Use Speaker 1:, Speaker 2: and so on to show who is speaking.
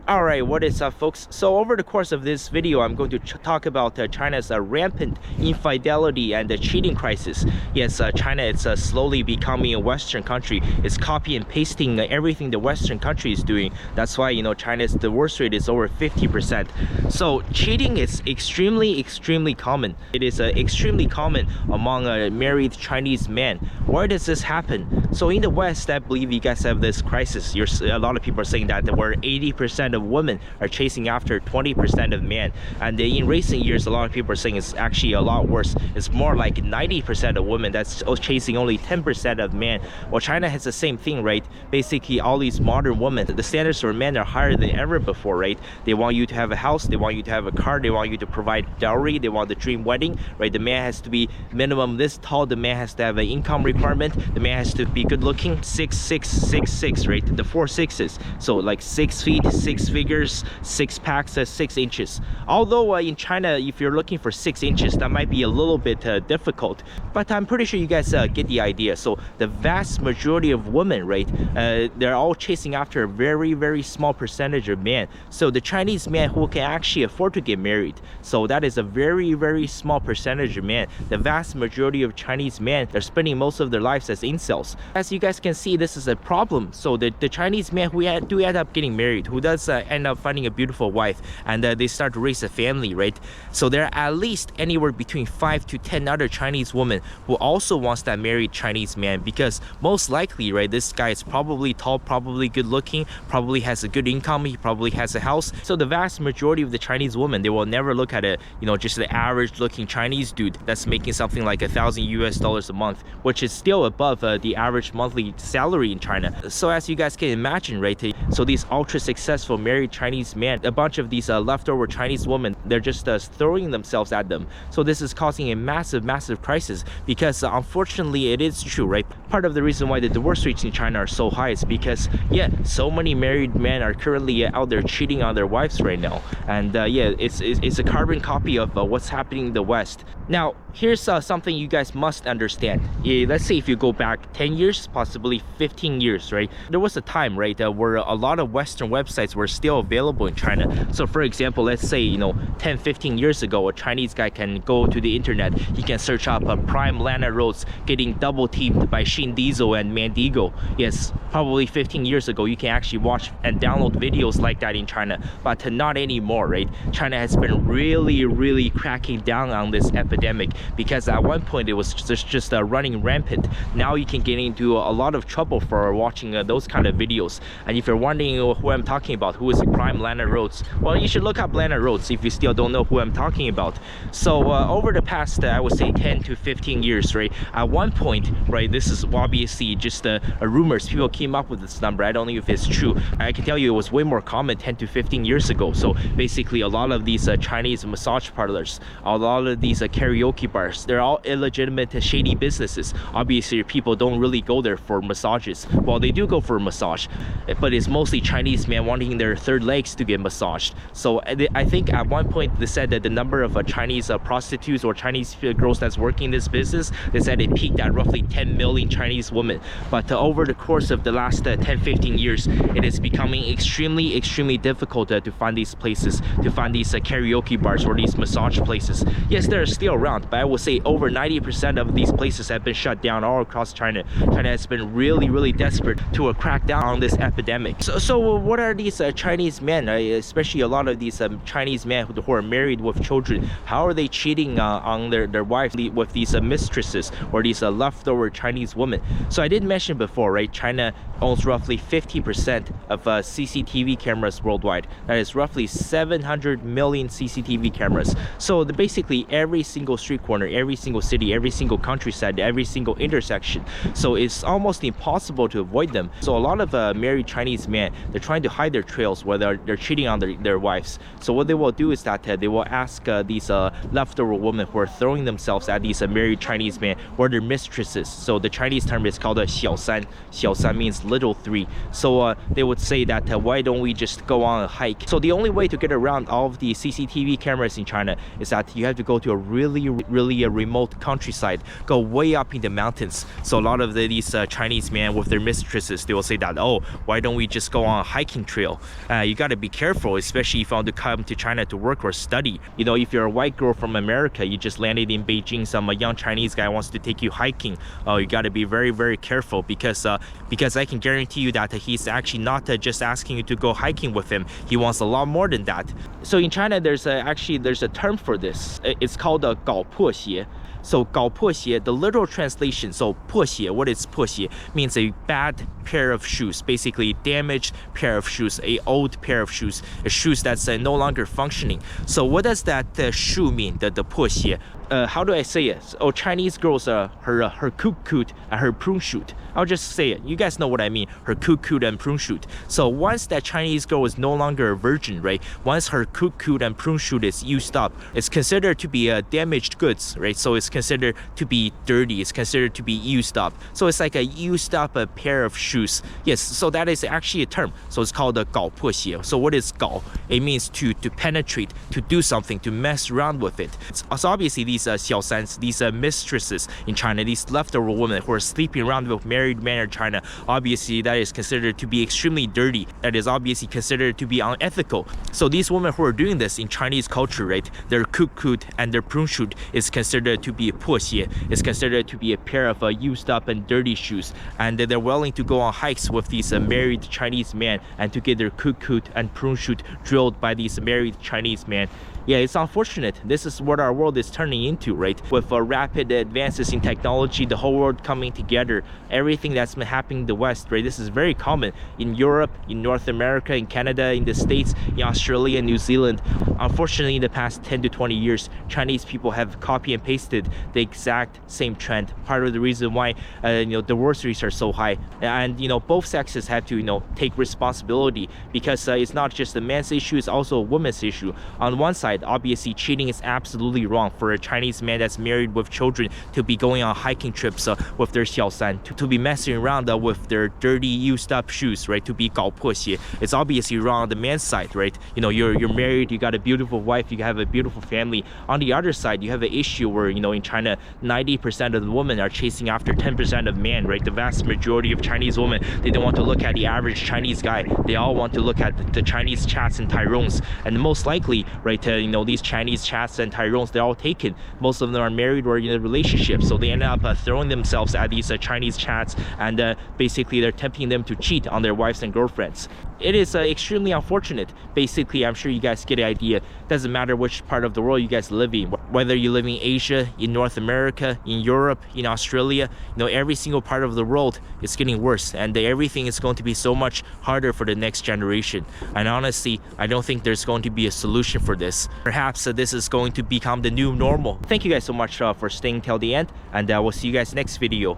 Speaker 1: Alright, what is up folks? So over the course of this video, I'm going to talk about China's rampant infidelity and the cheating crisis. Yes, China is slowly becoming a Western country. It's copy and pasting everything the Western country is doing. That's why, China's divorce rate is over 50%. So cheating is extremely common. It is extremely common among married Chinese men. Why does this happen? So in the West, I believe you guys have this crisis. A lot of people are saying that where 80% of women are chasing after 20% of men, and in recent years a lot of people are saying it's actually a lot worse. It's more like 90% of women that's chasing only 10% of men. Well, China has the same thing, right? Basically all these modern women, the standards for men are higher than ever before, right? They want you to have a house, they want you to have a car, they want you to provide dowry, they want the dream wedding, right? The man has to be minimum this tall, the man has to have an income requirement, the man has to be good looking, 6'6", right? The 4 6s, so like 6 feet, 6 figures, 6 packs, 6 inches. Although in China, if you're looking for 6 inches, that might be a little bit difficult, but I'm pretty sure you guys get the idea. So the vast majority of women, right, they're all chasing after a very small percentage of men. So the Chinese man who can actually afford to get married, so that is a very small percentage of men. The vast majority of Chinese men, they're spending most of their lives as incels. As you guys can see, this is a problem. So the Chinese men who do end up getting married, who does end up finding a beautiful wife, and they start to raise a family, right? So there are at least anywhere between 5 to 10 other Chinese women who also wants that married Chinese man, because most likely, right, this guy is probably tall, probably good looking, probably has a good income, he probably has a house. So the vast majority of the Chinese women, they will never look at a just the average looking Chinese dude that's making something like $1,000 a month, which is still above the average monthly salary in China. So as you guys can imagine, right, so these ultra successful married Chinese men, a bunch of these leftover Chinese women, they're just throwing themselves at them. So this is causing a massive crisis, because unfortunately it is true, right? Part of the reason why the divorce rates in China are so high is because, yeah, so many married men are currently out there cheating on their wives right now, and yeah, it's a carbon copy of what's happening in the West. Now here's something you guys must understand. Let's say if you go back 10 years, possibly 15 years, right, there was a time, right, where a lot of Western websites were still available in China. So for example, let's say 10-15 years ago, a Chinese guy can go to the internet, he can search up prime Lana Rhodes getting double teamed by Shin Diesel and Mandigo. Yes, probably 15 years ago you can actually watch and download videos like that in China, but not anymore, right? China has been really cracking down on this epidemic, because at one point it was just running rampant. Now you can get into a lot of trouble for watching those kind of videos. And if you're wondering who I'm talking about, who is prime Lana Rhodes, well, you should look up Lana Rhodes if you still don't know who I'm talking about. So over the past I would say 10 to 15 years, right, at one point, right, this is obviously just rumors, people came up with this number, I don't know if it's true. I can tell you it was way more common 10 to 15 years ago. So basically a lot of these Chinese massage parlors, a lot of these karaoke bars, they're all illegitimate shady businesses. Obviously people don't really go there for massages. Well, they do go for a massage, but it's mostly Chinese men wanting their third legs to get massaged. So I think at one point they said that the number of Chinese prostitutes or Chinese girls that's working in this business, they said it peaked at roughly 10 million Chinese women. But over the course of the last 10-15 years, it is becoming extremely difficult to find these places, to find these karaoke bars or these massage places. Yes, they're still around, but I would say over 90% of these places have been shut down all across China. China has been really desperate to crack down on this epidemic. So what are these Chinese men, especially a lot of these Chinese men who are married with children, how are they cheating on their wives with these mistresses or these leftover Chinese women? So I did mention before, right, China owns roughly 50% of CCTV cameras worldwide. That is roughly 700 million CCTV cameras. So basically every single street corner, every single city, every single countryside, every single intersection. So it's almost impossible to avoid them. So a lot of married Chinese men, they're trying to hide their trails where they're cheating on their wives. So what they will do is that they will ask these leftover women who are throwing themselves at these married Chinese men or their mistresses. So the Chinese term is called 小三. 小三 means little three. So they would say that why don't we just go on a hike? So the only way to get around all of the CCTV cameras in China is that you have to go to a really remote countryside, go way up in the mountains. So a lot of these Chinese men with their mistresses, they will say that, oh, why don't we just go on a hiking trail? You got to be careful, especially if you want to come to China to work or study. You know, if you're a white girl from America, you just landed in Beijing, some young Chinese guy wants to take you hiking. You got to be very, very careful, because I can guarantee you that he's actually not just asking you to go hiking with him. He wants a lot more than that. So in China, there's a term for this. It's called 搞破鞋. So 搞破鞋, the literal translation, so 破鞋, what is 破鞋? Means a bad pair of shoes, basically damaged pair of shoes, a old pair of shoes, a shoes that's no longer functioning. So what does that shoe mean, the 破鞋? How do I say it? Oh, Chinese girls, her kuk-kut and her prune shoot. I'll just say it. You guys know what I mean. Her kuk-kut and prune shoot. So once that Chinese girl is no longer a virgin, right? Once her kuk-kut and prune shoot is used up, it's considered to be damaged goods, right? So it's considered to be dirty. It's considered to be used up. So it's like a used up pair of shoes. Yes, so that is actually a term. So it's called 搞破鞋. So what is 搞? It means to penetrate, to do something, to mess around with it. So obviously these 小三, these mistresses in China, these leftover women who are sleeping around with married men in China, obviously that is considered to be extremely dirty. That is obviously considered to be unethical. So these women who are doing this in Chinese culture, right, their kuk-kut and their prune shoot is considered to be 破鞋. It's considered to be a pair of used up and dirty shoes, and they're willing to go on hikes with these married Chinese men and to get their kuk-kut and prune shoot drilled by these married Chinese men. Yeah, it's unfortunate. This is what our world is turning into, right? With rapid advances in technology, the whole world coming together, everything that's been happening in the West, right? This is very common in Europe, in North America, in Canada, in the States, in Australia, New Zealand. Unfortunately, in the past 10 to 20 years, Chinese people have copy and pasted the exact same trend. Part of the reason why, divorce rates are so high. And, both sexes have to, take responsibility, because it's not just a man's issue, it's also a woman's issue. On one side, obviously cheating is absolutely wrong for a Chinese man that's married with children to be going on hiking trips with their 小三, to be messing around with their dirty used up shoes, right? To be 搞破鞋. It's obviously wrong on the man's side, right? You're married, you got a beautiful wife, you have a beautiful family. On the other side, you have an issue where, in China, 90% of the women are chasing after 10% of men, right? The vast majority of Chinese women, they don't want to look at the average Chinese guy. They all want to look at the Chinese chats and Tyrones. And most likely, right, these Chinese chats and Tyrones, they're all taken. Most of them are married or in a relationship, so they end up throwing themselves at these Chinese chats, and basically they're tempting them to cheat on their wives and girlfriends. It is extremely unfortunate. Basically, I'm sure you guys get the idea. Doesn't matter which part of the world you guys live in, whether you live in Asia, in North America, in Europe, in Australia, every single part of the world is getting worse, and everything is going to be so much harder for the next generation. And honestly, I don't think there's going to be a solution for this. Perhaps this is going to become the new normal. Thank you guys so much for staying till the end, and we'll see you guys next video.